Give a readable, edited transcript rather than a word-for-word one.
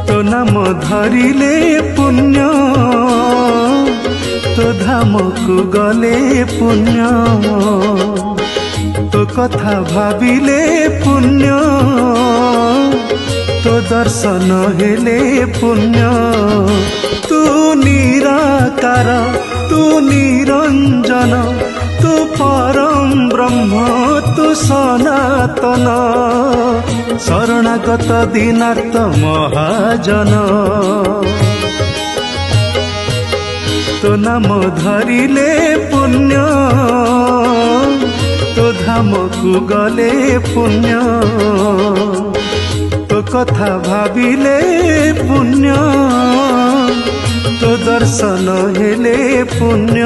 तो नाम धरिले पुण्य तो धाम को गले पुण्य तो कथा भाविले पुण्य तो दर्शन हेले पुण्य तू निराकार तू निरंजन तू परम ब्रह्म तू सनातन शरणागत दीनार्थ महाजन तो नाम धरिले पुण्य तो धाम को गले पुण्य तो कथा भाविले पुण्य तो दर्शन हेले पुण्य।